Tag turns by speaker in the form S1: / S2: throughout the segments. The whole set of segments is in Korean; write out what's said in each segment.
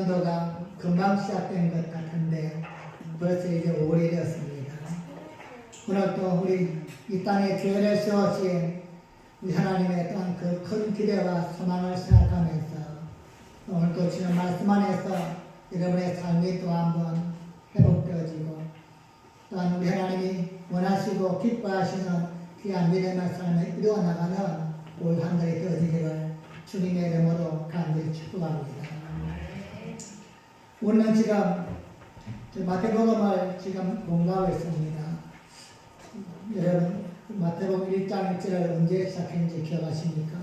S1: 신년도가 금방 시작된 것 같은데 벌써 이제 5월이 되었습니다. 오늘 또 우리 이 땅에 죄를 세우신 우리 하나님의 또한 그 큰 기대와 소망을 생각하면서 오늘 또 주는 말씀 안에서 여러분의 삶이 또 한번 회복되어지고 또한 우리 하나님이 원하시고 기뻐하시는 귀한 믿음의 삶을 이루어 나가는 올 한 달이 되어지기를 주님의 이름으로 간절히 축복합니다. 오늘은 지금 마태복음을 지금 공부하고 있습니다. 여러분 마태복음 1장 1절을 언제 시작했는지 기억하십니까?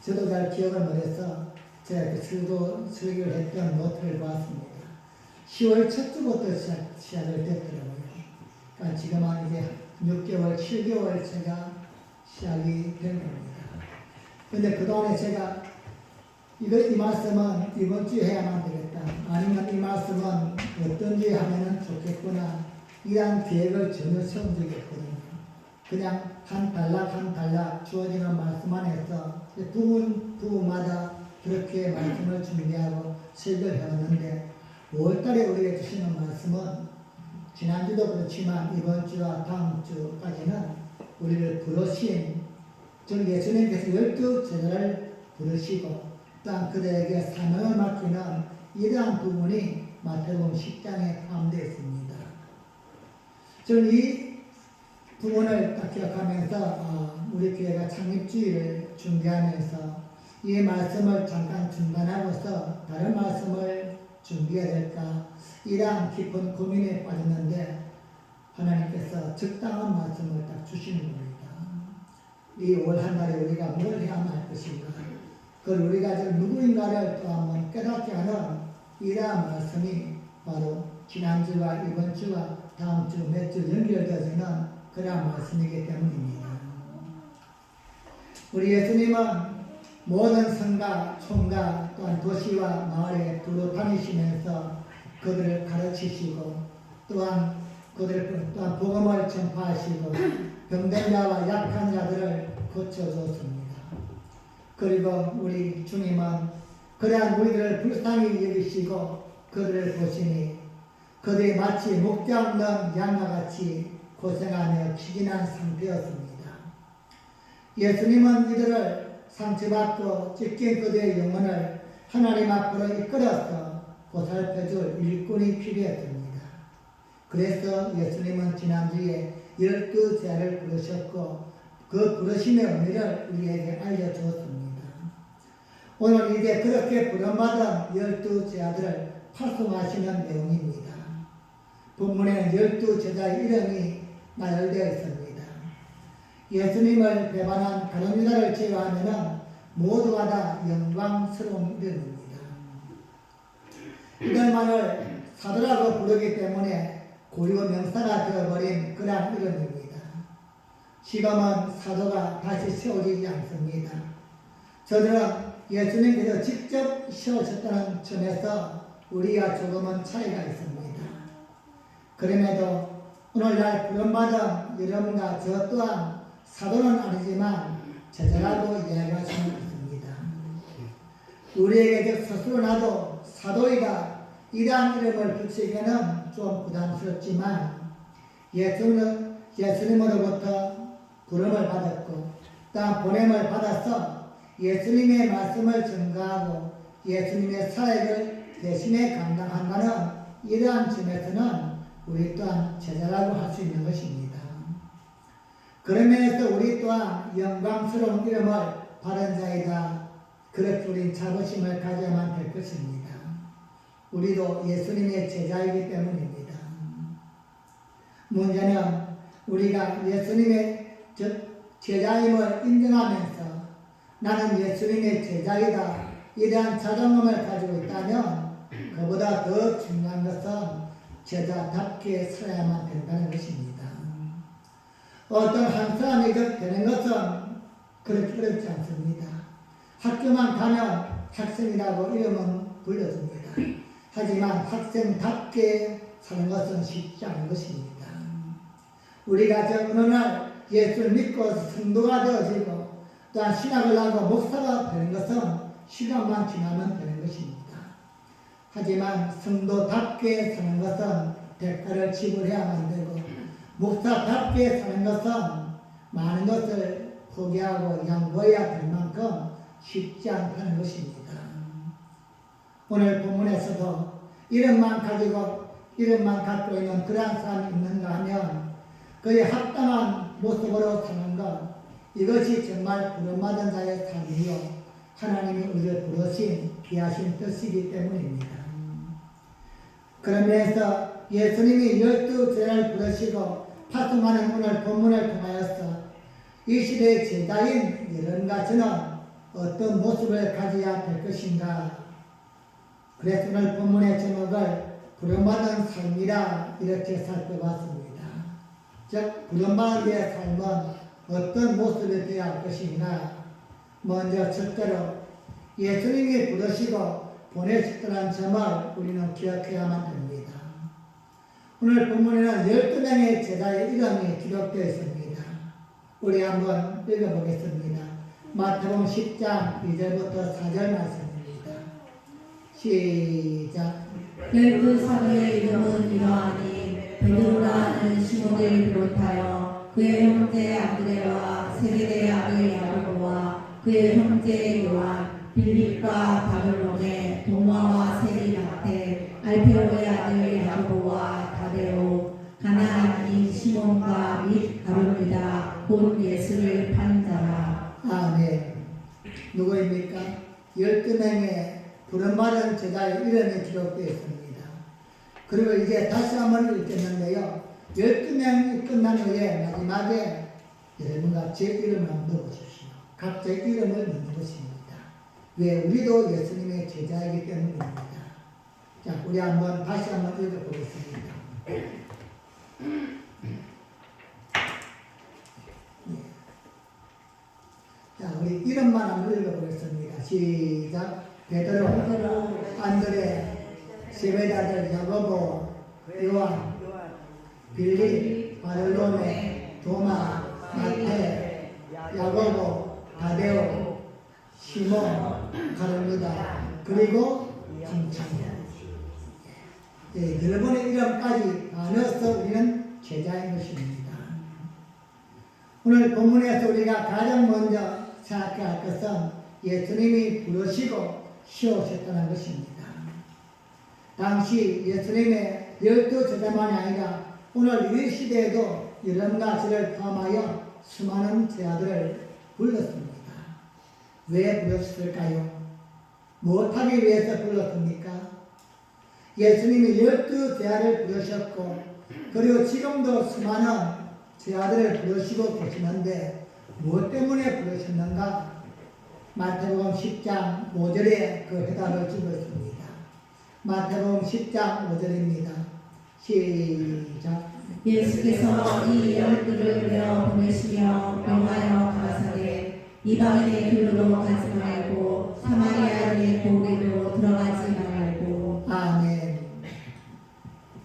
S1: 저도 잘 기억을 못해서 제가 설교를 했던 노트를 보았습니다. 10월 첫 주부터 시작을 됐더라고요. 그러니까 지금 한 이제 6개월, 7개월 제가 시작이 된 겁니다. 근데 그동안에 제가 이 말씀은 이번 주에 해야만 되겠다. 아니면 이 말씀은 어떤 주에 하면 좋겠구나. 이러한 계획을 전혀 세운 적이 없거든요. 그냥 한 단락 주어지는 말씀 안에서 부분마다 그렇게 말씀을 준비하고 설교를 해왔는데 5월달에 우리에게 주시는 말씀은 지난주도 그렇지만 이번 주와 다음 주까지는 우리를 부르신 즉 예수님께서 12제자를 부르시고 또한 그들에게 사명을 맡기는 이러한 부분이 마태복음 10장에 포함되어 있습니다. 저는 이 부분을 딱 기억하면서 우리 교회가 창립주의를 준비하면서 이 말씀을 잠깐 중단하고서 다른 말씀을 준비해야 될까 이러한 깊은 고민에 빠졌는데 하나님께서 적당한 말씀을 딱 주시는 겁니다. 이 올 한 달에 우리가 뭘 해야만 할 것인가 그걸 우리가 지금 누구인가를 또 한번 깨닫게 하는 이러한 말씀이 바로 지난주와 이번 주와 다음 주 몇 주 연결되어지는 그러한 말씀이기 때문입니다. 우리 예수님은 모든 성가, 총가 또한 도시와 마을에 두루 다니시면서 그들을 가르치시고 또한 또한 복음을 전파하시고 병든 자와 약한 자들을 고쳐주었습니다. 그리고 우리 주님은 그러한 우리들을 불쌍히 여기시고 그들을 보시니 그들이 마치 목자 없는 양과 같이 고생하며 기진한 상태였습니다. 예수님은 이들을 상처받고 찢긴 그들의 영혼을 하나님 앞으로 이끌어서 보살펴줄 일꾼이 필요했습니다. 그래서 예수님은 지난주에 12제자를 부르셨고 그 부르심의 의미를 우리에게 알려주었습니다. 오늘 이제 그렇게 부름받은 12제자들을 파송하시는 내용입니다. 본문에는 12제자의 이름이 나열되어 있습니다. 예수님을 배반한 다른 유다를 제외하면 모두가 다 영광스러운 이름입니다. 이들만을 사도라고 부르기 때문에 고유 명사가 되어버린 그러한 이름입니다. 지금은 사도가 다시 세워지지 않습니다. 저들은 예수님께서 직접 세우셨다는 점에서 우리가 조금은 차이가 있습니다. 그럼에도 오늘날 부름받은 여러분과 저 또한 사도는 아니지만 제자라고 이야기할 수는 있습니다. 우리에게 스스로 나도 사도이다 이러한 이름을 붙이기에는 좀 부담스럽지만 예수님으로부터 부름을 받았고 또한 보냄을 받아서 예수님의 말씀을 전가하고 예수님의 사역을 대신에 감당한다는 이러한 점에서는 우리 또한 제자라고 할 수 있는 것입니다. 그런 면에서 우리 또한 영광스러운 이름을 받은 자이다. 그렇게 우린 자부심을 가져야만 될 것입니다. 우리도 예수님의 제자이기 때문입니다. 문제는 우리가 예수님의 제자임을 인정하면서 나는 예수님의 제자이다 이러한 자존감을 가지고 있다면 그보다 더 중요한 것은 제자답게 살아야만 된다는 것입니다. 어떤 한 사람이 되는 것은 그렇게 어렵지 않습니다. 학교만 가면 학생이라고 이름은 불러줍니다. 하지만 학생답게 사는 것은 쉽지 않은 것입니다. 우리가 어느 날 예수를 믿고 성도가 되어지고 또한 신학을 하고 목사가 되는 것은 시간만 지나면 되는 것입니다. 하지만 성도답게 사는 것은 대가를 지불해야만 되고 목사답게 사는 것은 많은 것을 포기하고 양보해야 될 만큼 쉽지 않다는 것입니다. 오늘 본문에서도 이름만 갖고 있는 그러한 사람이 있는가 하면 그의 합당한 모습으로 사는 것, 이것이 정말 부름받은 자의 삶이요 하나님이 우리를 부르신 귀하신 뜻이기 때문입니다. 그러면서 예수님이 12제자를 부르시고 파송하는 오늘 본문을 통하여서 이 시대의 제자인 여러분과 저는 어떤 모습을 가져야 될 것인가. 그래서 오늘 본문의 제목을 부름받은 삶이라 이렇게 살펴봤습니다. 즉 부름받은 자의 삶은 어떤 모습이 되어야 할 것인가. 먼저 첫째로 예수님이 부르시고 보내셨다는 점을 우리는 기억해야만 됩니다. 오늘 본문에는 12명의 제자의 이름이 기록되어 있습니다. 우리 한번 읽어보겠습니다. 마태복음 10장 2절부터 4절 말씀입니다. 시작.
S2: 12사도의 이름은 이러하니 베드로라 하는 시몬을 비롯하여 그의 형제 안드레와 세베대의 아들 야고보와 그의 형제 요한, 빌립과 바벨론의 도마와 세리 마태, 알페오의 아들 야고보와 다데오, 가나안인 시몬과 및 가룟유다 곧 예수를 파는 자라.
S1: 아멘. 누구입니까? 12명의 부름받은 제자의 이름이 기록되어 있습니다. 그리고 이제 다시 한번 읽겠는데요. 12명이 끝난 후에 마지막에 여러분과 제 이름을 한번 넣어주십시오. 각자의 이름을 넣는 것입니다. 왜? 우리도 예수님의 제자이기 때문입니다. 자, 우리 한번 다시 한번 읽어보겠습니다. 자, 우리 이름만 한번 읽어보겠습니다. 시작. 베드로, 안드레, 세베대 아들 야고보, 요한, 빌립, 바벨론의 도마, 마태, 야고보, 다데오, 시몬, 가룟유다, 그리고 강창. 여러분의 이름까지 다 넣어서 우리는 제자인 것입니다. 오늘 본문에서 우리가 가장 먼저 생각해야 할 것은 예수님이 부르시고 세우셨다는 것입니다. 당시 예수님의 12제자만이 아니라 오늘 이 시대에도 여러분과 저를 포함하여 수많은 제자들을 불렀습니다. 왜 불렀을까요? 무엇하기 위해서 불렀습니까? 예수님이 12제자를 부르셨고 그리고 지금도 수많은 제자들을 부르시고 계시는데 무엇 때문에 부르셨는가? 마태복음 10장 5절에 그 해답을 주고 있습니다. 마태복음 10장 5절입니다. 시작.
S2: 예수께서 이 12를 내어 보내시며 명하여 가라사대 이방인의 길로 가지 말고 사마리아인의 고기로 들어가지 말고.
S1: 아멘.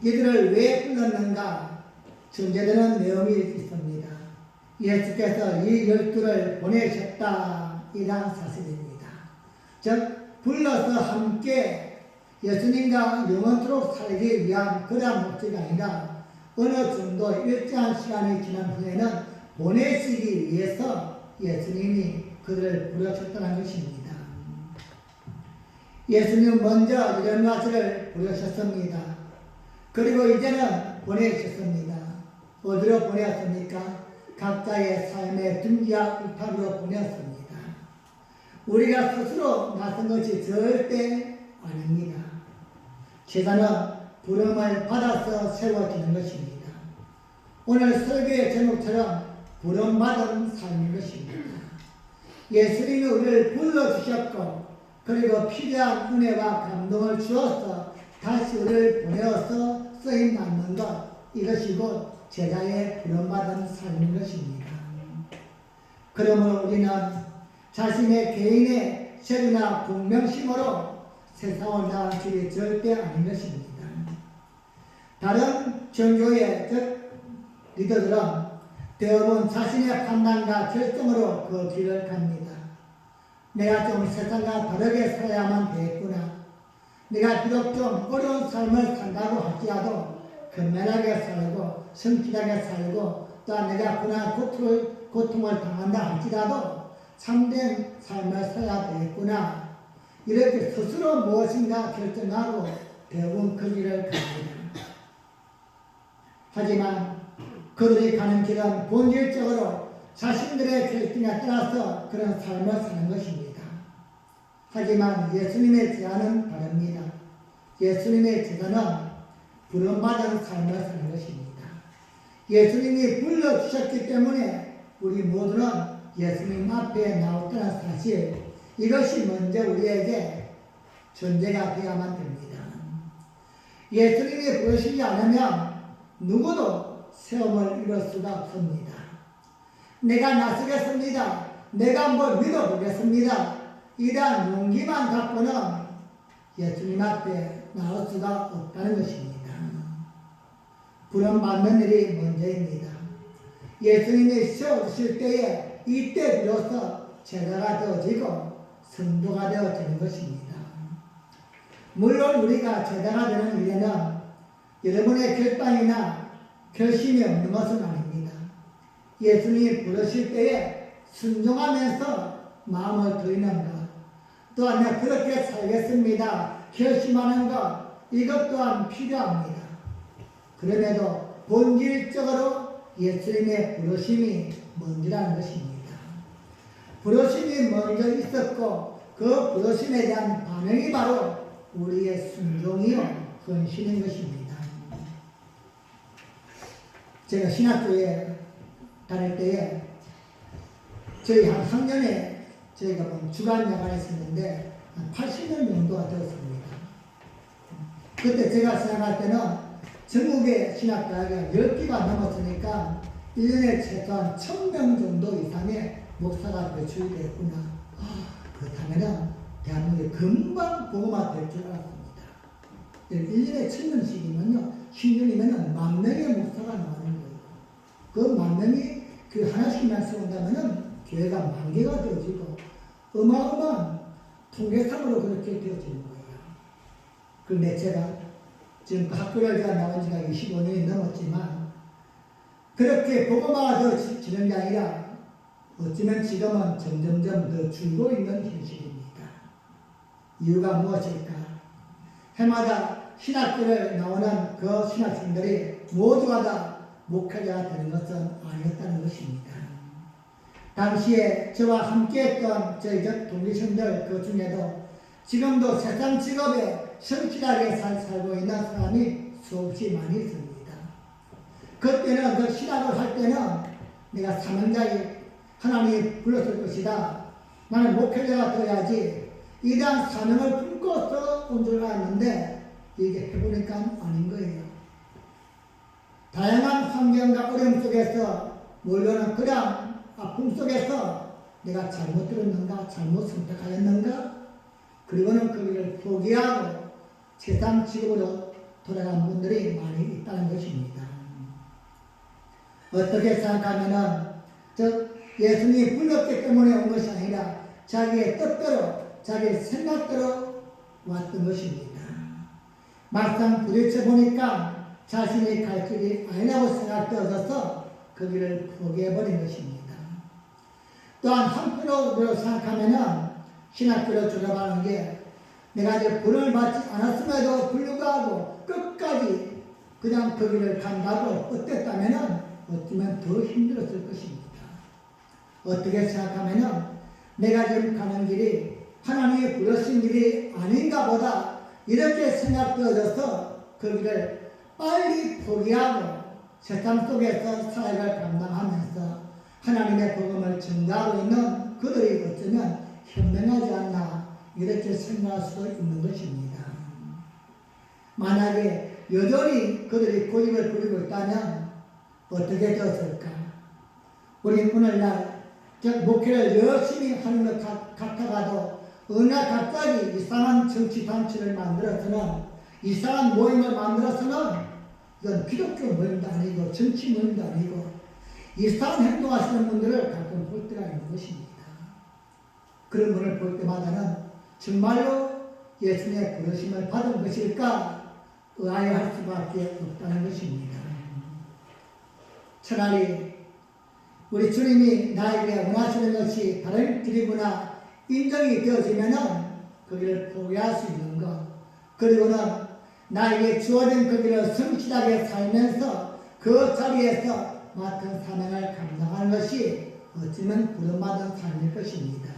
S1: 이들을 왜 불렀는가? 전제되는 내용이 있습니다. 예수께서 이 12를 보내셨다 이란 사실입니다. 즉 불러서 함께 예수님과 영원토록 살기 위한 그러한 목적이 아니라 어느 정도 일정한 시간이 지난 후에는 보내시기 위해서 예수님이 그들을 부르셨다는 것입니다. 예수님은 먼저 이런 것을 부르셨습니다. 그리고 이제는 보내셨습니다. 어디로 보냈습니까? 각자의 삶의 둥지와 울타리로 보냈습니다. 우리가 스스로 나선 것이 절대 아닙니다. 제자는 부름을 받아서 세워지는 것입니다. 오늘 설교의 제목처럼 부름받은 삶인 것입니다. 예수님이 우리를 불러주셨고 그리고 필요한 은혜와 감동을 주어서 다시 우리를 보내어서 쓰임 받는 것, 이것이 곧 제자의 부름받은 삶인 것입니다. 그러므로 우리는 자신의 개인의 세리나 공명심으로 세상을 나갈 길이 절대 아닌 것입니다. 다른 종교의 리더들은 대부분 자신의 판단과 결정으로 그 길을 갑니다. 내가 좀 세상과 다르게 살아야만 되겠구나. 내가 비록 좀 어려운 삶을 산다고 할지라도 건면하게 살고 성실하게 살고 또한 내가 고난 고통을 당한다 할지라도 참된 삶을 살아야 되겠구나. 이렇게 스스로 무엇인가 결정하고 대부분 그 길을 갑니다. 하지만 그들이 가는 길은 본질적으로 자신들의 결정에 따라서 그런 삶을 사는 것입니다. 하지만 예수님의 제안은 다릅니다. 예수님의 제안은 부름받은 삶을 사는 것입니다. 예수님이 불러주셨기 때문에 우리 모두는 예수님 앞에 나왔다는 사실, 이것이 먼저 우리에게 전제가 되어야만 됩니다. 예수님이 부르시지 않으면 누구도 세움을 이룰 수가 없습니다. 내가 나서겠습니다. 내가 한번 믿어보겠습니다. 이러한 용기만 갖고는 예수님 앞에 나올 수가 없다는 것입니다. 부름받는 일이 먼저입니다. 예수님이 세워주실 때에 이때 비로소 제자가 되어지고 성도가 되어지는 것입니다. 물론 우리가 제자가 되는 일에는 여러분의 결단이나 결심이 없는 것은 아닙니다. 예수님이 부르실 때에 순종하면서 마음을 드리는 것, 또한 내가 그렇게 살겠습니다 결심하는 것, 이것 또한 필요합니다. 그럼에도 본질적으로 예수님의 부르심이 먼저라는 것입니다. 부르심이 먼저 있었고 그 부르심에 대한 반응이 바로 우리의 순종이요 헌신인 것입니다. 제가 신학교에 다닐 때에 저희 한 학년에 저희가 주간 야간에 있었는데 한 80명 정도가 되었습니다. 그때 제가 생각할 때는 전국의 신학대학이 10개가 넘었으니까 1년에 최소한 1000명 정도 이상의 목사가 배출이 되었구나. 그렇다면 대한민국이 금방 복음화 될 줄 알았습니다. 1년에 1000명씩이면요, 10년이면 10,000명의 목사가 나오는 거예요. 그 10,000명이 그 하나씩만 세운다면 교회가 10,000개가 되어지고 어마어마한 통계상으로 그렇게 되어지는 거예요. 그런데 제가 지금 학교를 제가 나온 지가 25년이 넘었지만 그렇게 복음화가 되어지는 게 아니라 어쩌면 지금은 점점점 더 줄고 있는 현실입니다. 이유가 무엇일까? 해마다 신학교를 나오는 그 신학생들이 모두가 다 목회자가 되는 것은 아니었다는 것입니다. 당시에 저와 함께했던 저희 동기생들 그 중에도 지금도 세상 직업에 성실하게 살고 있는 사람이 수없이 많이 있습니다. 그때는 그 신학을 할 때는 내가 사명자이 하나님이 불렀을 것이다. 나는 목회자가 되어야지. 이러한 사명을 품고서 온 줄 알았는데 이게 해보니까 아닌 거예요. 다양한 환경과 어려움 속에서 몰려오는 그런 아픔 속에서 내가 잘못 들었는가, 잘못 선택하였는가, 그리고는 그 일을 포기하고 세상 직업으로 돌아간 분들이 많이 있다는 것입니다. 어떻게 생각하면은 예수님이 불렀기 때문에 온 것이 아니라 자기의 뜻대로, 자기의 생각대로 왔던 것입니다. 막상 부딪혀 보니까 자신이 갈 길이 아니라고 생각되어져서 그 길을 포기해버린 것입니다. 또한 한편으로 생각하면은 신학교로 졸업하는 게 내가 이제 불을 받지 않았음에도 불구하고 끝까지 그냥 그 길을 간다고 어땠다면은 어쩌면 더 힘들었을 것입니다. 어떻게 생각하면은 내가 지금 가는 길이 하나님이 부르신 길이 아닌가 보다 이렇게 생각되어져서 그 길을 빨리 포기하고 세상 속에서 사역을 감당하면서 하나님의 복음을 전가하고 있는 그들이 어쩌면 현명하지 않나 이렇게 생각할 수도 있는 것입니다. 만약에 여전히 그들이 고집을 부리고 있다면 어떻게 되었을까? 우리 오늘날 목회를 열심히 하는 것 같아가도 어느 날 갑자기 이상한 정치단체를 만들어서는 이상한 모임을 만들어서는 이건 기독교 모임도 아니고 정치 모임도 아니고 이상한 행동하시는 분들을 가끔 볼 때가 있는 것입니다. 그런 분을 볼 때마다는 정말로 예수님의 부르심을 받은 것일까 의아해할 수밖에 없다는 것입니다. 차라리 우리 주님이 나에게 원하시는 것이 다른 길이구나 인정이 되어지면은 그 길을 포기할 수 있는 것, 그리고는 나에게 주어진 그 길을 성실하게 살면서 그 자리에서 맡은 사명을 감당하는 것이 어쩌면 부름받은 삶일 것입니다.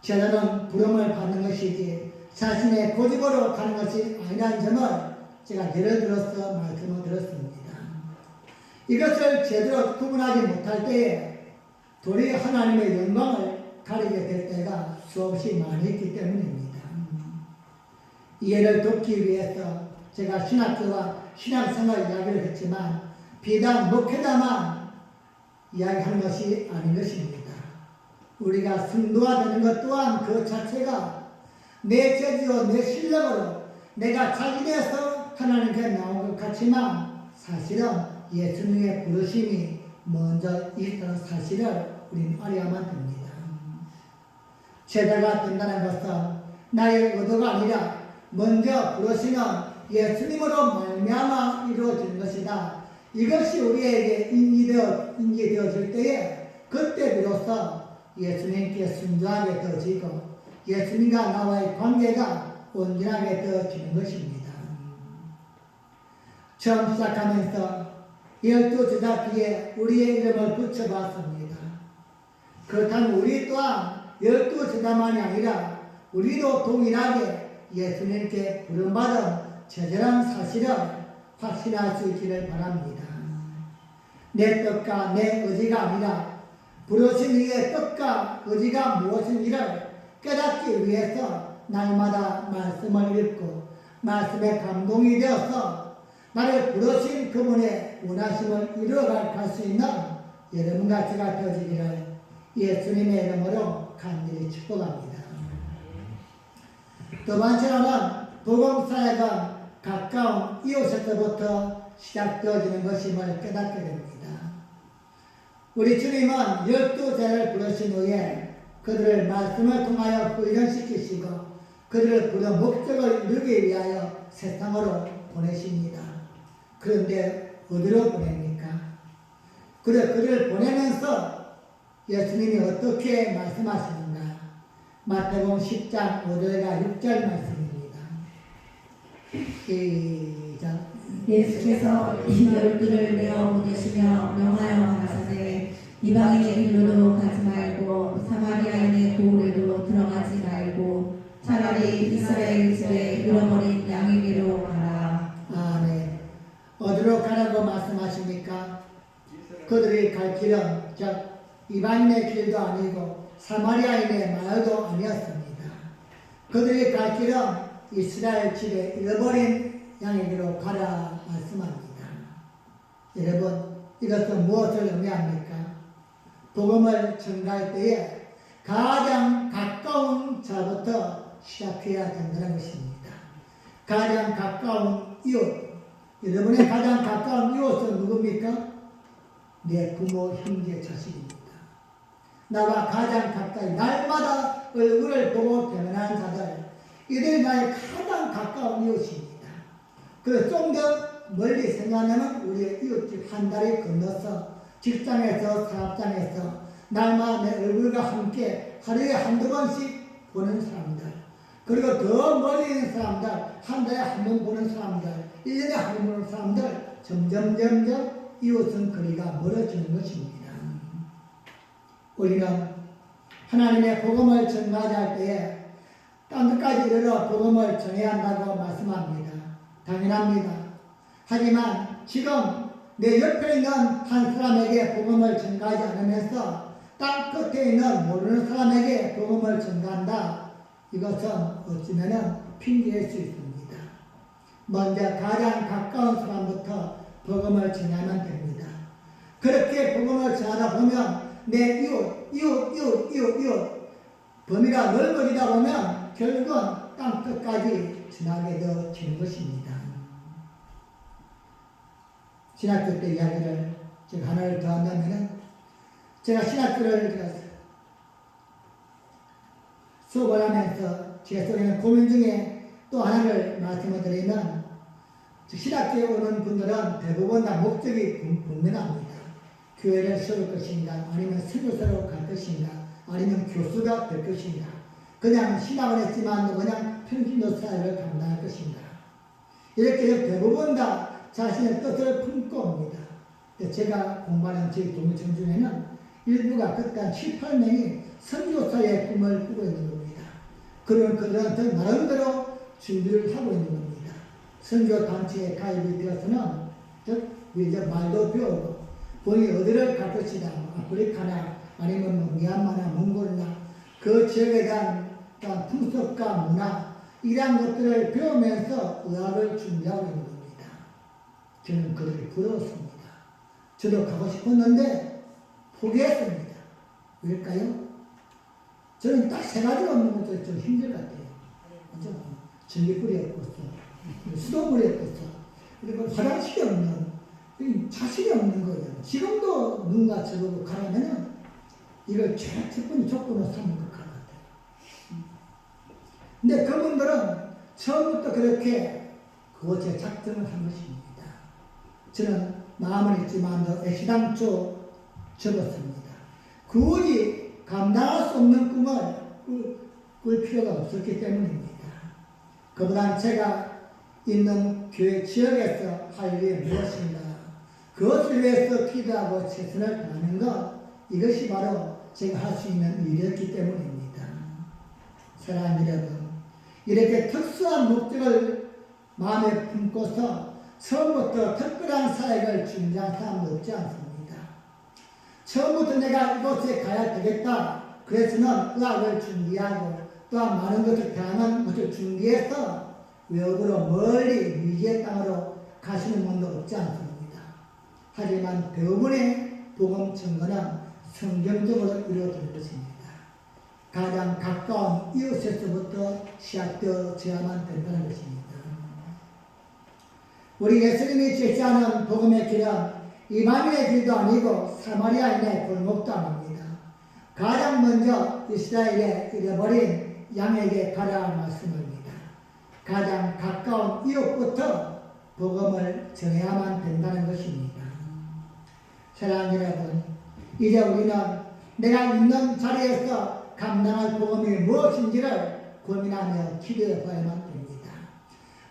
S1: 제자는 부름을 받는 것이지 자신의 고집으로 가는 것이 아니라는 점을 제가 예를 들어서 말씀을 드렸습니다. 이것을 제대로 구분하지 못할 때에 도리 하나님의 영광을 가리게 될 때가 수없이 많이 있기 때문입니다. 이해를 돕기 위해서 제가 신학교와 신앙생활 이야기를 했지만 비단 목회자만 이야기하는 것이 아닌 것입니다. 우리가 승도가 되는 것 또한 그 자체가 내 재주와 내 실력으로 내가 자진해서 하나님께 나온 것 같지만 사실은 예수님의 부르심이 먼저 있다는 사실을 우리는 알아야만 됩니다. 제자가 된다는 것은 나의 의도가 아니라 먼저 부르시는 예수님으로 말미암아 이루어지는 것이다. 이것이 우리에게 인지되어질 때에 그때 비로소 예수님께 순종하게 되어지고 예수님과 나와의 관계가 온전하게 되어지는 것입니다. 처음 시작하면서 12제자 뒤에 우리의 이름을 붙여봤습니다. 그렇다면 우리 또한 12제자만이 아니라 우리도 동일하게 예수님께 부름받은 제자라는 사실을 확신할 수 있기를 바랍니다. 내 뜻과 내 의지가 아니라 부르신 이의 뜻과 의지가 무엇인지를 깨닫기 위해서 날마다 말씀을 읽고 말씀에 감동이 되어서 나를 부르신 그분의 원하심을 이루어갈 수 있는 여러분과 제가 되어지기를 예수님의 이름으로 간절히 축복합니다. 두 번째로는 복음사역은 가까운 이웃에서부터 시작되어지는 것임을 깨닫게 됩니다. 우리 주님은 12제자를 부르신 후에 그들을 말씀을 통하여 훈련시키시고 그들을 부른 목적을 이루기 위하여 세상으로 보내십니다. 그런데 어디로 보냅니까? 그들을 보내면서 예수님이 어떻게 말씀하시는가? 마태복음 10장 5절과 6절 말씀입니다. 시작.
S2: 예수께서 이 12를 내어 보내시며 명하여 가라사대 이방인의 길로도 가지 말고 사마리아인의 고을에도 들어가지 말고 차라리 이스라엘 집에 잃어버린 양에게로 가라.
S1: 아멘. 어디로 가라고 말씀하십니까? 그들이 갈 길은 즉 이방인의 길도 아니고 사마리아인의 마을도 아니었습니다. 그들이 갈 길은 이스라엘 집에 잃어버린 양에게로 가라 말씀합니다. 여러분, 이것은 무엇을 의미합니까? 복음을 전가할 때에 가장 가까운 자부터 시작해야 된다는 것입니다. 가장 가까운 이웃, 여러분의 가장 가까운 이웃은 누굽니까? 내 부모, 형제, 자식입니다. 나와 가장 가까이 날마다 얼굴을 보고 대면하는 자들, 이들이 나의 가장 가까운 이웃입니다. 그래서 좀 더 멀리 생각하면 우리의 이웃집 한 다리 건너서 직장에서 사업장에서 날마다 내 얼굴과 함께 하루에 한두 번씩 보는 사람들, 그리고 더 멀리 있는 사람들, 한 달에 한 번 보는 사람들, 1년에 한 번 보는 사람들, 점점 이웃은 거리가 멀어지는 것입니다. 우리는 하나님의 복음을 전가할 때에 딴 데까지 이르러 복음을 전해야 한다고 말씀합니다. 당연합니다. 하지만 지금 내 옆에 있는 한 사람에게 복음을 전가하지 않으면서 땅 끝에 있는 모르는 사람에게 복음을 전가한다. 이것은 어쩌면 핑계일 수 있습니다. 먼저 가장 가까운 사람부터 복음을 전하면 됩니다. 그렇게 복음을 전하다 보면 내 이웃 범위가 넓어지다 보면 결국은 땅 끝까지 전하게 되어지는 것입니다. 신학교 때 이야기를 제가 하나를 더 한다면은, 제가 신학교를 수업을 하면서 제 속에는 고민 중에 또 하나를 말씀을 드리면 신학교에 오는 분들은 대부분 다 목적이 분명합니다. 교회를 세울 것인가 아니면 설교사로 갈 것인가 아니면 교수가 될 것인가 그냥 신학을 했지만 그냥 평신도 사역을 감당할 것인가 이렇게 대부분 다 자신의 뜻을 품고 옵니다. 제가 공부하는 저희 동료층 중에는 일부가 그때 7, 8명이 선교사의 꿈을 꾸고 있는 겁니다. 그런 그들은 나름대로 준비를 하고 있는 겁니다. 선교 단체에 가입이 되어서는 이제 말도 배우고 본인이 어디를 갈 것이다. 아프리카나 아니면 뭐 미얀마나 몽골이나 그 지역에 대한 풍속과 문화 이러한 것들을 배우면서 의학을 준비하고 있는 겁니다. 저는 그들이 부러웠습니다. 저도 가고 싶었는데 포기했습니다. 왜일까요? 저는 딱 세 가지가 없는 것도 좀 힘들 것 같아요. 전기불이 없었어. 수도불이 없었어. 그리고 화장실이 없는, 자식이 없는 거예요. 지금도 누군가 저보고 가라면은 이걸 첫 번째 조건으로 삼는 것 같아요. 근데 그분들은 처음부터 그렇게 그곳에 작정을 한 것입니다. 저는 마음은 있지만 애시당초 접었습니다. 굳이 감당할 수 없는 꿈을 꿀 필요가 없었기 때문입니다. 그보다는 제가 있는 교회 지역에서 할 일이 무엇인가 그것을 위해서 기도하고 최선을 다하는 것 이것이 바로 제가 할 수 있는 일이었기 때문입니다. 사랑하는 여러분 이렇게 특수한 목적을 마음에 품고서 처음부터 특별한 사역을 준비한 사람은 없지 않습니다. 처음부터 내가 이곳에 가야 되겠다. 그래서는 의학을 준비하고 또한 많은 것을 다양한 것을 준비해서 외국으로 멀리 미지의 땅으로 가시는 분도 없지 않습니다. 하지만 대부분의 복음 증거는 성경적으로 이루어진 것입니다. 가장 가까운 이웃에서부터 시작되어야만 된다는 것입니다. 우리 예수님이 제시하는 복음의 길은 이방인의 길도 아니고 사마리아인의 골목도 아닙니다. 가장 먼저 이스라엘에 잃어버린 양에게 가라 말씀합니다. 가장 가까운 이웃부터 복음을 전해야만 된다는 것입니다. 사랑하는 여러분, 이제 우리는 내가 있는 자리에서 감당할 복음이 무엇인지를 고민하며 기도해 봐야만 됩니다.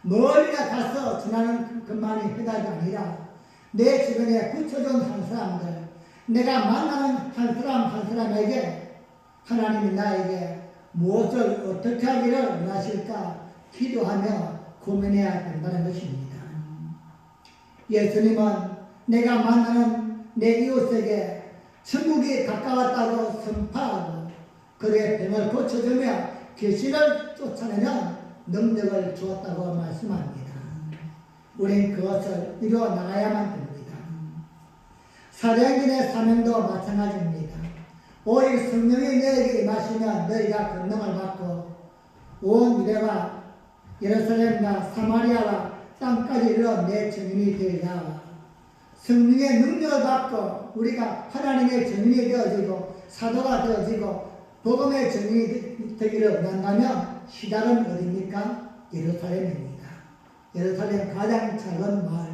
S1: 멀리나 가서 전하는 것만이 해답이 아니라 내 주변에 붙여준 한 사람들, 내가 만나는 한 사람 한 사람에게 하나님이 나에게 무엇을 어떻게 하기를 원하실까 기도하며 고민해야 된다는 것입니다. 예수님은 내가 만나는 내 이웃에게 천국이 가까웠다고 선포하고 그의 병을 고쳐주며 귀신을 쫓아내는 능력을 주었다고 말씀합니다. 우린 그것을 이루어 나가야만 됩니다. 사도행전의 사명도 마찬가지입니다. 오직 성령이 너에게 임하시면 너희가 권능을 받고 온 유대와 예루살렘과 사마리아와 땅까지 이르러 내 증인이 되리라. 성령의 능력을 받고 우리가 하나님의 증인이 되어지고 사도가 되어지고 복음의 증인이 되기를 원한다면 시작은 어디입니까? 예루살렘입니다. 예루살렘 가장 작은 마을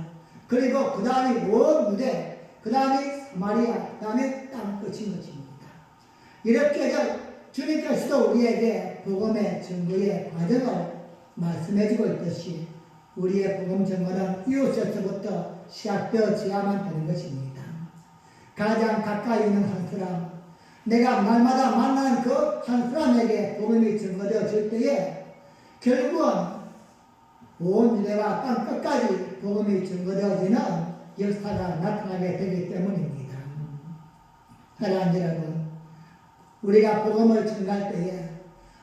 S1: 그리고 그 다음이 온 유대 그 다음이 사마리아 그 다음에 땅 끝인 것입니다. 이렇게 주님께서도 우리에게 복음의 증거의 과정을 말씀해주고 있듯이 우리의 복음 증거는 이웃에서부터 시작되어져야만 되는 것입니다. 가장 가까이 있는 한 사람 내가 날마다 만나는 그 한 사람에게 복음이 증거되어질 때에 결국은 온 유대와 땅 끝까지 복음이 증거되어지는 역사가 나타나게 되기 때문입니다. 사랑하는 여러분, 우리가 복음을 전할 때에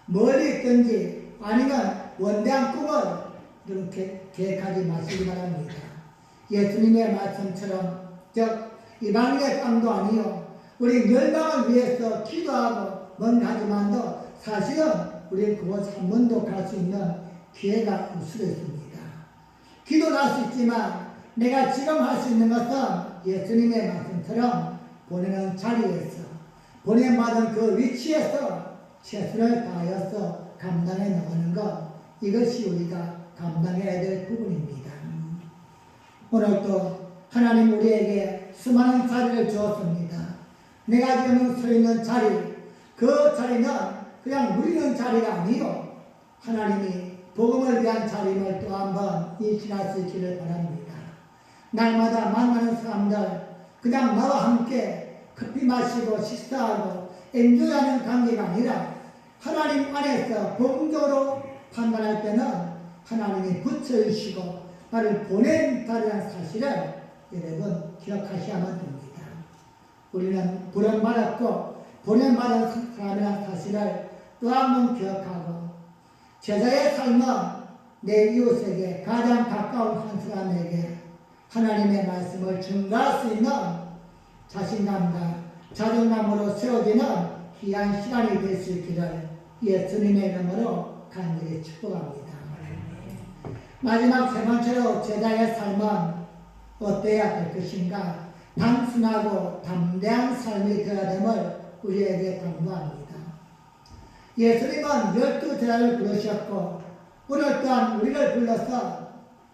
S1: 멀리 있든지 아니면 원대한 꿈을 이렇게 계획하지 마시기 바랍니다. 예수님의 말씀처럼 즉 이방인의 땅도 아니요 우리 멸망을 위해서 기도하고 뭔가 하지만도 사실은 우리 그곳 한 번도 갈 수 있는 기회가 없습니다. 기도는 할 수 있지만 내가 지금 할 수 있는 것은 예수님의 말씀처럼 보내는 자리에서 보냄받은 그 위치에서 최선을 다하여서 감당해 나가는 것, 이것이 우리가 감당해야 될 부분입니다. 오늘도 하나님 우리에게 수많은 자리를 주었습니다. 내가 지금 서 있는 자리, 그 자리는 그냥 누리는 자리가 아니요 하나님이 복음을 위한 자리임을 또 한번 인식할 수 있기를 바랍니다. 날마다 만나는 사람들, 그냥 나와 함께 커피 마시고 식사하고 엔조이하는 관계가 아니라 하나님 안에서 복음적으로 판단할 때는 하나님이 붙여주시고 나를 보낸 자리라는 사실을 여러분 기억하셔야만 됩니다. 우리는 부름받았고 보냄받은 사람이라는 사실을 또 한 번 기억하고 제자의 삶은 내 이웃에게 가장 가까운 한 사람에게 하나님의 말씀을 증가할 수 있는 자신감과 자존감으로 세워지는 귀한 시간이 될 수 있기를 예수님의 이름으로 간절히 축복합니다. 마지막 세 번째로 제자의 삶은 어때야 될 것인가? 단순하고 담대한 삶이 되어야 됨을 우리에게 당부합니다. 예수님은 12제자를 부르셨고 오늘 또한 우리를 불러서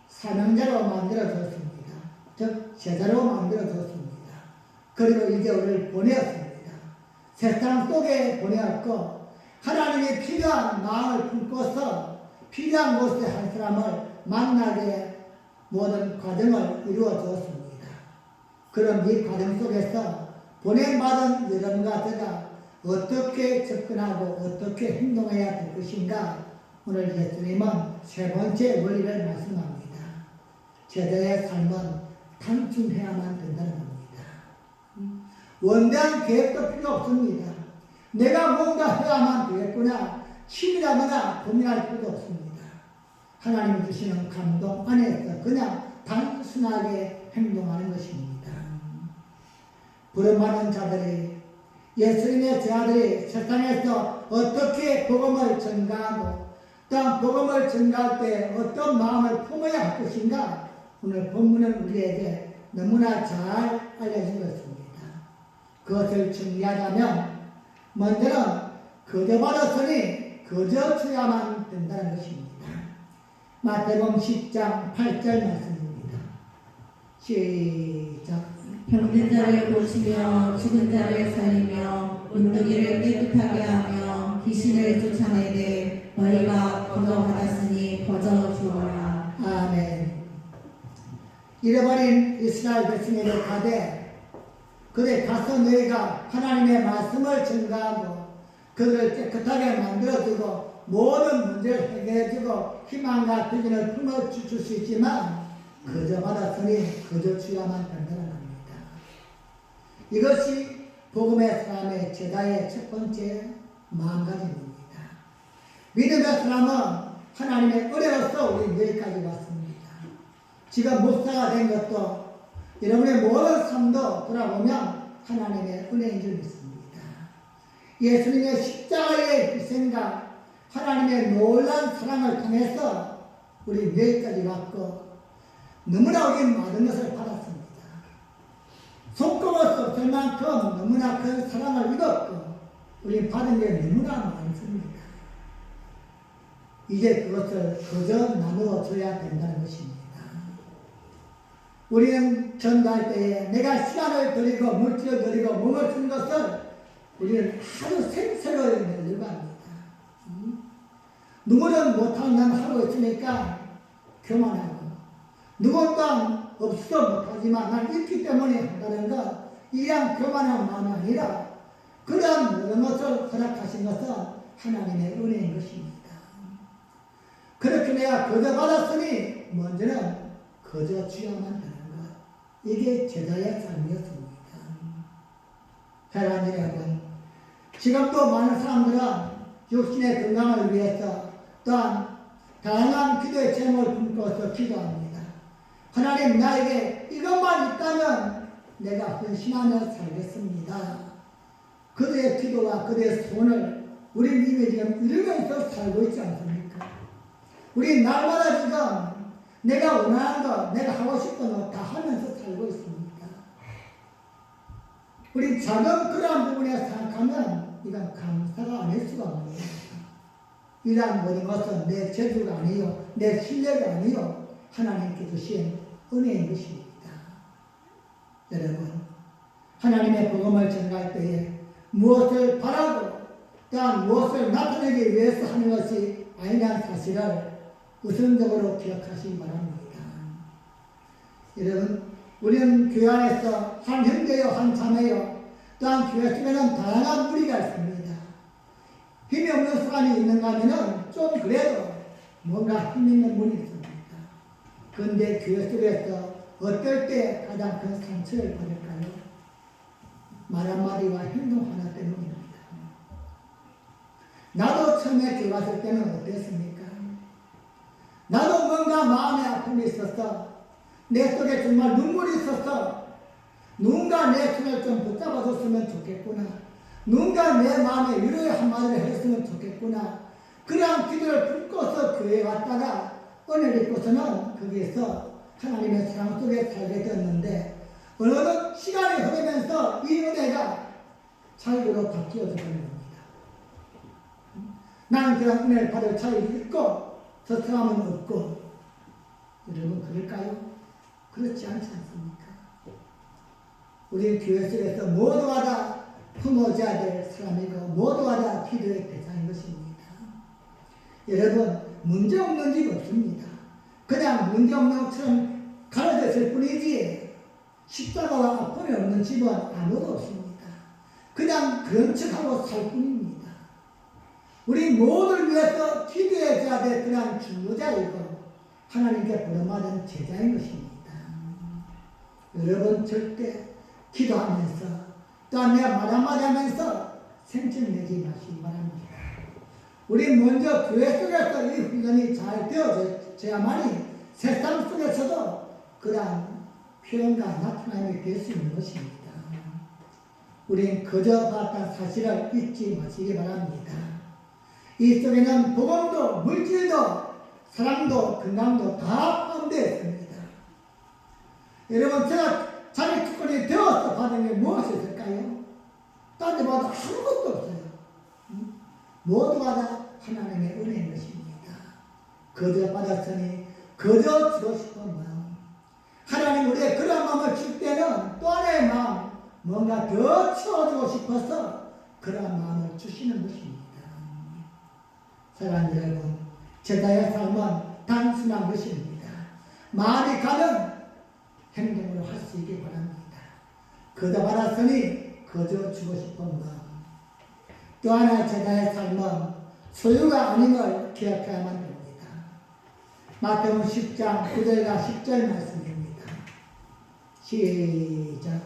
S1: 사명자로 만들어줬습니다. 즉 제자로 만들어줬습니다. 그리고 이제 우리를 보내었습니다. 세상 속에 보내었고 하나님이 필요한 마음을 품고서 필요한 곳에 한 사람을 만나게 모든 과정을 이루어 주었습니다. 그럼 이 과정 속에서 보냄받은 여러분과 제가 어떻게 접근하고 어떻게 행동해야 될 것인가? 오늘 예수님은 세 번째 원리를 말씀합니다. 제자의 삶은 단순해야만 된다는 겁니다. 원대한 계획도 필요 없습니다. 내가 뭔가 해야만 되겠구나 치밀하거나 고민할 필요도 없습니다. 하나님 주시는 감동 안에서 그냥 단순하게 행동하는 것입니다. 부름받은 자들이 예수님의 제자들이 세상에서 어떻게 복음을 전가하고 또한 복음을 전가할 때 어떤 마음을 품어야 할 것인가 오늘 본문은 우리에게 너무나 잘 알려진 것입니다. 그것을 정리하자면 먼저는 거저 받았으니 거저 주야만 된다는 것입니다. 마태복음 10장 8절 말씀입니다. 시작.
S2: 병든 자를 고치며 죽은 자를 살리며 문둥이를 깨끗하게 하며 귀신을 쫓아내되 너희가 거저 받았으니 거저 주어라.
S1: 아멘. 잃어버린 이스라엘 백성에게 가되 그들 가서 너희가 하나님의 말씀을 전가하고 그들을 깨끗하게 만들어주고 모든 문제를 해결해주고 희망과 비전을 품어줄 수 있지만 그저 받았으니 그저 주야만 된다는 겁니다. 이것이 복음의 사람의 제자의 첫 번째 마음가짐입니다. 믿음의 사람은 하나님의 은혜로서 우리 여기까지 왔습니다. 지금 목사가 된 것도 여러분의 모든 삶도 돌아보면 하나님의 은혜인 줄 믿습니다. 예수님의 십자가의 희생과 하나님의 놀라운 사랑을 통해서 우리 여기까지 왔고 너무나 우리 많은 것을 받았습니다. 손꼽을 수 없을 만큼 너무나 큰 사랑을 입었고 우리 받은 게 너무나 많습니다. 이제 그것을 그저 나누어 줘야 된다는 것입니다. 우리는 전도할 때에 내가 시간을 드리고 물질을 드리고 몸을 쓰는 것을 우리는 아주 생새로 내려고 합니다. 누구는 못하는 난 하고 있으니까 교만하고 누구는 없어 못하지만 난 있기 때문에 한다는 것 이런 교만한 마음이 아니라 그런 모든 것을 허락하신 것은 하나님의 은혜인 것입니다. 그렇게 내가 거저 받았으니 먼저는 거저 주야만 하는 것 이게 제자의 삶이었습니다. 사랑하는 여러분, 지금도 많은 사람들은 육신의 건강을 위해서 또한 다양한 기도의 제목을 품고서 기도합니다. 하나님 나에게 이것만 있다면 내가 헌신하며 살겠습니다. 그들의 기도와 그들의 소원을 우리 이미 지금 이루면서 살고 있지 않습니까? 우리 날마다 지금 내가 원하는 것, 내가 하고 싶은 것 다 하면서 살고 있습니다. 우리 작은 그러한 부분에 생각하면 이건 감사가 아닐 수가 없습니다. 이러한 모든 것은 내 재주가 아니요 내 실력이 아니요 하나님께 주신 은혜인 것입니다. 여러분, 하나님의 복음을 전할 때에 무엇을 바라고 또한 무엇을 나타내기 위해서 하는 것이 아니라는 사실을 우선적으로 기억하시기 바랍니다. 여러분, 우리는 교회 안에서 한 형제요 한 자매요 또한 교회 속에는 다양한 무리가 있습니다. 힘이 없는 사람이 있는가 하면 좀 그래도 뭔가 힘 있는 분이 있습니다. 그런데 교회 속에서 어떨 때 가장 큰 상처를 받을까요? 말 한마디와 행동 하나 때문입니다. 나도 처음에 교회 왔을 때는 어땠습니까? 나도 뭔가 마음의 아픔이 있었어. 내 속에 정말 눈물이 있었어. 누군가 내 손을 좀 붙잡아줬으면 좋겠구나. 누군가 내 마음에 위로의 한마디를 했으면 좋겠구나. 그러한 기도를 품고서 교회에 왔다가 은혜를 입고서는 거기에서 하나님의 사랑 속에 살게 되었는데 어느덧 시간이 흐르면서 이 은혜가 자유로 바뀌어져 버린 겁니다. 나는 그런 은혜를 받을 자유가 있고 저 사람은 없고 여러분 그럴까요? 그렇지 않지 않습니까? 우리 교회 속에서 모두가 다 품어져야 될 사람이고 모두가 다 기도의 대상인 것입니다. 여러분 문제 없는 집 없습니다. 그냥 문제 없는 것처럼 가려졌을 뿐이지 십자가와 아픔이 없는 집은 아무도 없습니다. 그냥 그런 척하고 살 뿐입니다. 우리 모두를 위해서 기도해줘야 될 그런 중보자이고 하나님께 부름받은 제자인 것입니다. 여러분 절대 기도하면서 또한 내가 말 한마디 하면서 생천내지 마시기 바랍니다. 우리 먼저 교회 속에서 이 훈련이 잘 되어져야만이 세상 속에서도 그러한 표현과 나타남이 될 수 있는 것입니다. 우린 그저 봤던 사실을 잊지 마시기 바랍니다. 이 속에는 복음도 물질도 사랑도 건강도 다 포함되어 있습니다. 여러분 제가 자기 특권이 되어서 받은 게 무엇이 있을까요? 따져봐도 아무것도 없어요. 모두가 다 하나님의 은혜인 것입니다. 거저 받았으니 거저 주고 싶은 마음. 하나님 우리의 그런 마음을 줄 때는 또 하나의 마음 뭔가 더 채워주고 싶어서 그런 마음을 주시는 것입니다. 사랑하는 여러분, 제자의 삶은 단순한 것입니다. 마음이 가면 행동으로 할 수 있기 바랍니다. 거저 받았으니 거저 주고 싶은 마음. 또 하나 제자의 삶은 소유가 아닌 걸 기억해야만 됩니다. 마태복음 10장 9절과 10절 말씀입니다. 시작.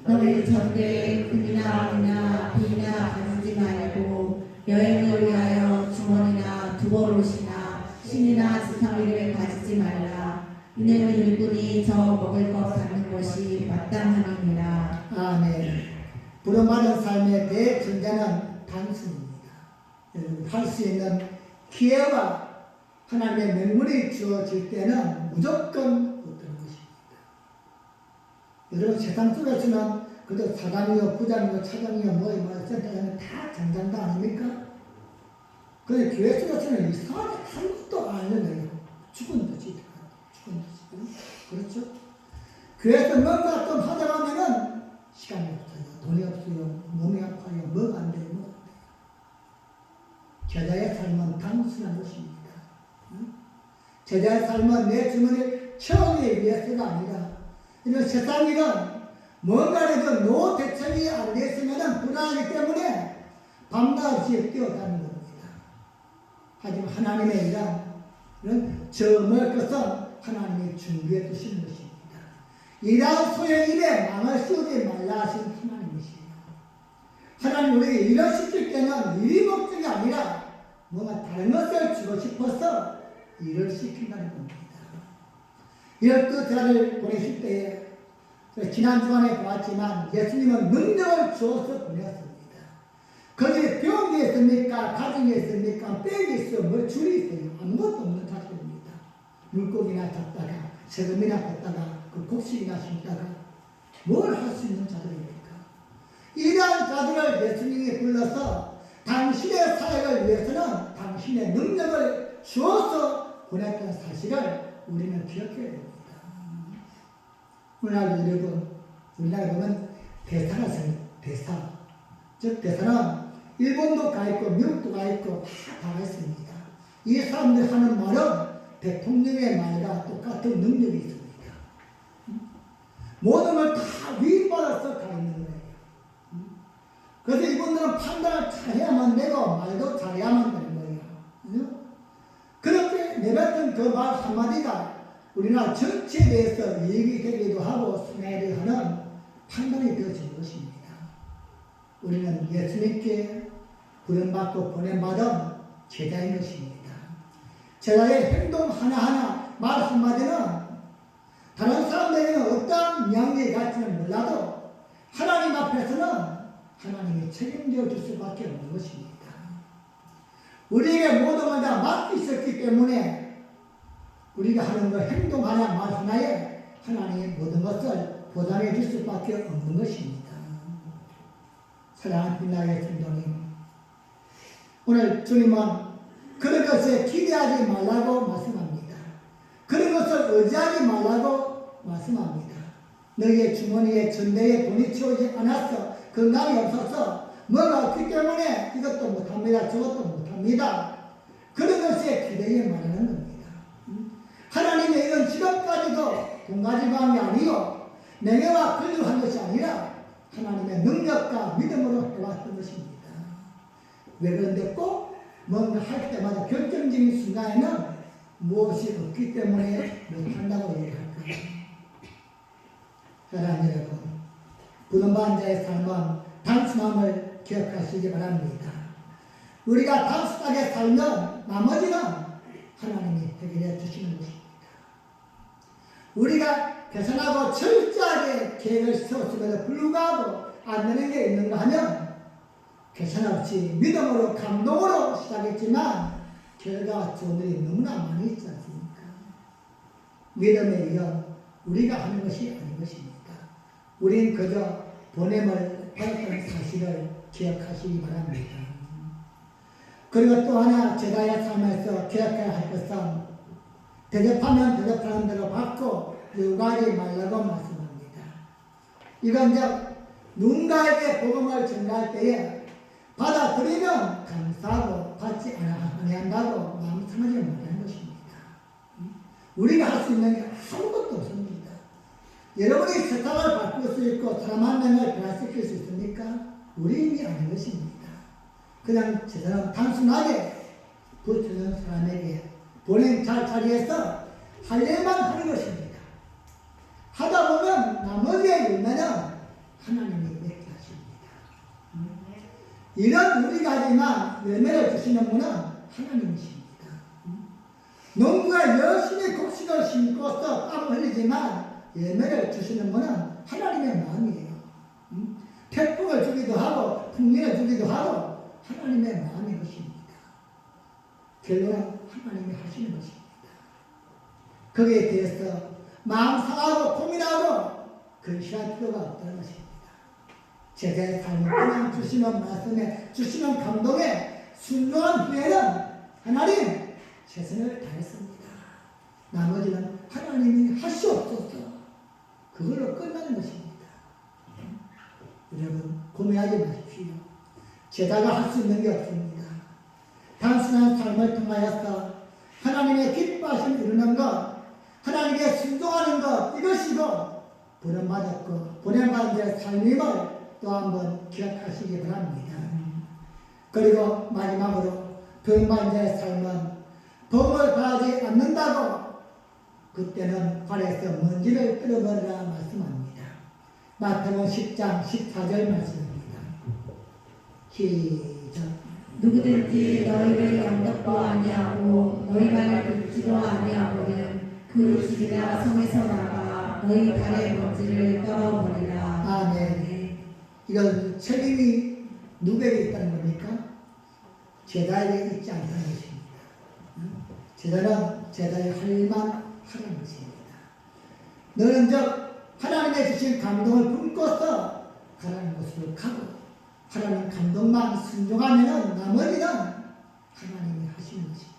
S2: 너희 절대 금이나 은이나 빚이나 가지지 말고 여행을 위하여 주머니나 두벌옷이나 신이나 지팡이를 가지지 말라. 이는 일꾼이 저 먹을 것 받는 것이 마땅함이니라.
S1: 아멘. 부름받은 삶의 대전제는 단순입니다. 할 수 있는 기회와 하나님의 명분이 주어질 때는 무조건 얻는 것입니다. 여러분 세상 속에서는 그저 사장이요 부장이요 차장이요 뭐요 센터장이요 다 장장도 아닙니까? 그런데 교회 속에서는 이상하게 아무것도 안 하는 거예요. 죽은 듯이. 그렇죠? 교회에서 뭔가 좀 하다 가면은 시간이 없어요. 돈이 없어요. 몸이 아파요. 뭐가 안 돼요. 뭐가 안 돼요. 제자의 삶은 단순한 것입니다. 제자의 삶은 내 주머니를 채우기 위해서가 아니라 이런 세상 일은 뭔가라도 노 대책이 안 됐으면 불안하기 때문에 밤낮없이 뛰어다니는 겁니다. 하지만 하나님의 일은 저 먹을 것은 하나님이 준비해 두시는 것입니다. 일한 소의 일에 망을 씌우지 말라 하신 하나님이시에요. 하나님 우리에게 일을 시킬 때는 일이 목적이 아니라 뭔가 다른 것을 주고 싶어서 일을 시킨다는 겁니다. 12자를 보내실 때에 지난 주간에 보았지만 예수님은 능력을 주어서 보냈습니다. 거기에 병이 있습니까? 가정이 있습니까? 빽이 있어요? 뭐 줄이 있어요? 아무것도 없는 자들입니다. 물고기나 잡다가 세금이나 걷다가 그 곡식이나 심다가 뭘 할 수 있는 자들입니까? 이러한 자들을 예수님이 불러서 당신의 사역을 위해서는 당신의 능력을 주어서 보냈던 사실을 우리는 기억해야 됩니다. 오늘날 여러분, 우리나라에 보면 대사가 있습니다. 대사. 즉 대사는 일본도 가 있고 미국도 가 있고 다 있습니다. 이 사람들이 하는 말은 대통령의 말과 똑같은 능력이 있습니다. 모든 걸 다 위임받아서 가 있는 거예요. 그래서 이분들은 판단을 잘해야만 되고 말도 잘해야만 되는 거예요. 그렇게 내뱉은 그 말 한마디가 우리나라 전체에 대해서 이익이 되기도 하고 순회를 하는 판단이 되어진 것입니다. 우리는 예수님께 부름받고 보냄받은 제자인 것입니다. 제자의 행동 하나하나, 말 한마디는 다른 사람들에게는 어떤 명예의 가치는 몰라도 하나님 앞에서는 하나님이 책임져 줄 수밖에 없는 것입니다. 우리에게 모든 걸 다 맡기셨기 때문에 우리가 하는 것, 행동 하나, 말 하나에 하나님의 모든 것을 보장해 줄 수밖에 없는 것입니다. 사랑하는 빛나게 성도님, 오늘 주님은 그런 것에 기대하지 말라고 말씀합니다. 그런 것을 의지하지 말라고 말씀합니다. 너희의 주머니에 전대에 돈이 채우지 않았어. 건강이 없어서 뭐가 없기 때문에 이것도 못합니다. 저것도 못합니다. 그런 것에 기대에 말하는 겁니다. 하나님의 이런 지금까지도 돈 가지고 한 게 아니요 명예와 권리로 한 것이 아니라 하나님의 능력과 믿음으로 해왔던 것입니다. 왜 그런데 꼭 뭔가 할 때마다 결정적인 순간에는 무엇이 없기 때문에 못한다고 얘기할까요? 사랑하는 여러분, 부름받은 자의 삶은 단순함을 기억하시기 바랍니다. 우리가 단순하게 살면 나머지는 하나님이 해결해 주시는 것입니다. 우리가 개선하고 철저하게 계획을 세웠음에도 불구하고 안 되는 게 있는가 하면 개선 없이 믿음으로 감동으로 시작했지만 결과가 좋은 일이 너무나 많이 있지 않습니까? 믿음의 일은 우리가 하는 것이 아닌 것입니다. 우린 그저 보냄을 받았다는 사실을 기억하시기 바랍니다. 그리고 또 하나 제자의 삶에서 기억해야 할 것은 대접하면 대접하는 대로 받고 요구하지 말라고 말씀합니다. 이건 누군가에게 복음을 전할 때에 받아들이면 감사하고 받지 아니한다고 마음 상하지 말라는 것입니다. 우리가 할 수 있는 게 아무것도 없습니다. 여러분이 세상을 바꿀 수 있고 사람 한 명을 변화시킬 수 있습니까? 우리 힘이 아닌 것입니다. 그냥 제사는 단순하게 붙여준 사람에게 본인 자리에서 할 일만 하는 것입니다. 하다 보면 나머지의 열매는 하나님이 맺게 하십니다. 이런 우리가 하지만 열매를 주시는 분은 하나님이십니다. 농부가 열심히 곡식을 심고서 땀을 흘리지만 열매를 주시는 분은 하나님의 마음이에요. 태풍을 주기도 하고 풍년을 주기도 하고 하나님의 마음인 것입니다. 결론은 하나님이 하시는 것입니다. 거기에 대해서 마음 상하고 고민하고 근심할 필요가 없다는 것입니다. 제자의 삶을 그냥 주시는 말씀에 주시는 감동에 순종한 후에는 하나님 최선을 다했습니다. 나머지는 하나님이 하시옵소서. 그걸로 끝나는 것입니다. 여러분 고민하지 마십시오. 제자가 할 수 있는 게 없습니다. 단순한 삶을 통하여서 하나님의 기뻐하심을 이루는 것, 하나님께 순종하는 것, 이것이고 부름받았고 보냄받은 자의 삶임을 또 한번 기억하시기 바랍니다. 그리고 마지막으로 부름받은 자의 삶은 복을 받지 않는다고 그때는 발에서 먼지를 끌어버리라 말씀합니다. 마태복음 10장 14절 말씀입니다. 시작.
S2: 누구든지 너희를 영접도 아니하고 너희 말을 듣지도 아니하거든 그 집이나 성에서 나가 너희 발의 먼지를 떨어버리라.
S1: 아멘. 이건 책임이 누구에게 있다는 겁니까? 제자에게 있지 않다는 것입니다. 제자는 제자의 할 일만 하라는 것입니다. 너는 즉 하나님의 주신 감동을 품고서 가라는 곳으로 가고 하나님 감동만 순종하면 나머지는 하나님이 하시는 것입니다.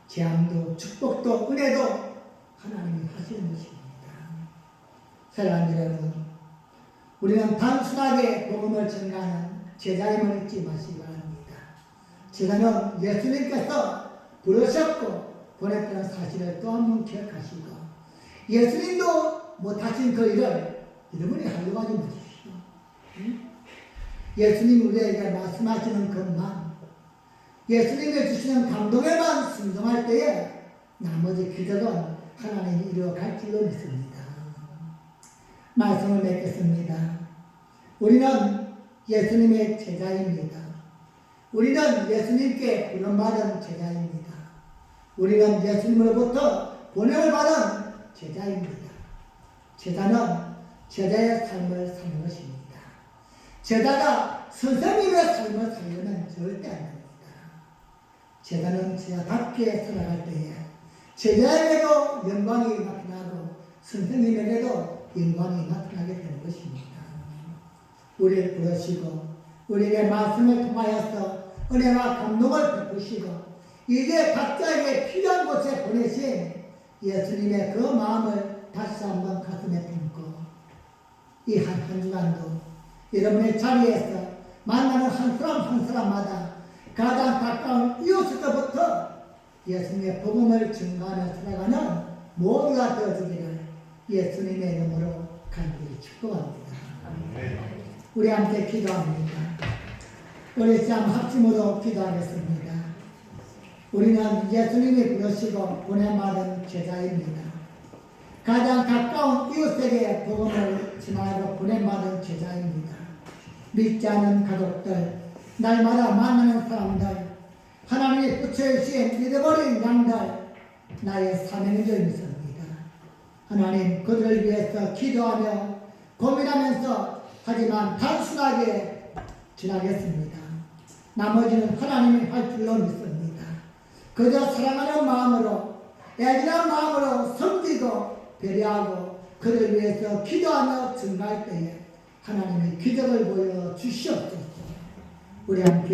S1: 재앙도 축복도 은혜도 하나님이 하시는 것입니다. 사랑하는 여러분, 우리는 단순하게 복음을 전가하는 제자임을 잊지 마시기 바랍니다. 제자는 예수님께서 부르셨고 보냈다는 사실을 또 한 번 기억하시고, 예수님도 못하신 그 일을 여러분이 하려고 하지 마십시오. 예수님 우리에게 말씀하시는 것만, 예수님이 주시는 감동에만 순종할 때에 나머지 기적은 하나님이 이루어갈 줄로 믿습니다. 말씀을 맺겠습니다. 우리는 예수님의 제자입니다. 우리는 예수님께 부름받은 제자입니다. 우리는 예수님으로부터 보냄을 받은 제자입니다. 제자는 제자의 삶을 사는 것입니다. 제자가 선생님의 삶을 살려면 절대 안 됩니다. 제자는 제자답게 살아갈 때에 제자에게도 영광이 나타나고 선생님에게도 영광이 나타나게 되는 것입니다. 우리를 부르시고 우리에게 말씀을 통하여서 은혜와 감동을 베푸시고 이제 각자에게 필요한 곳에 보내신 예수님의 그 마음을 다시 한번 가슴에 품고 이 한 주간도 여러분의 자리에서 만나는 한 사람 한 사람마다 가장 가까운 이웃에서부터 예수님의 복음을 증거하며 살아가는 모두가 되어주기를 예수님의 이름으로 간절히 축복합니다. 우리 함께 기도합니다. 우리 참 합심으로 기도하겠습니다. 우리는 예수님이 부르시고 보냄받은 제자입니다. 가장 가까운 이웃에게 복음을 전하고 보냄받은 제자입니다. 믿지 않은 가족들, 날마다 만나는 사람들, 하나님이 붙여주신 믿어버린 양들, 나의 사명인 줄 믿습니다. 하나님, 그들을 위해서 기도하며 고민하면서 하지만 단순하게 지나겠습니다. 나머지는 하나님이 할 줄로 믿습니다. 그저 사랑하는 마음으로, 애절한 마음으로 섬기고 배려하고 그를 위해서 기도하며 증가할 때에 하나님의 기적을 보여 주시옵소서. 우리 함께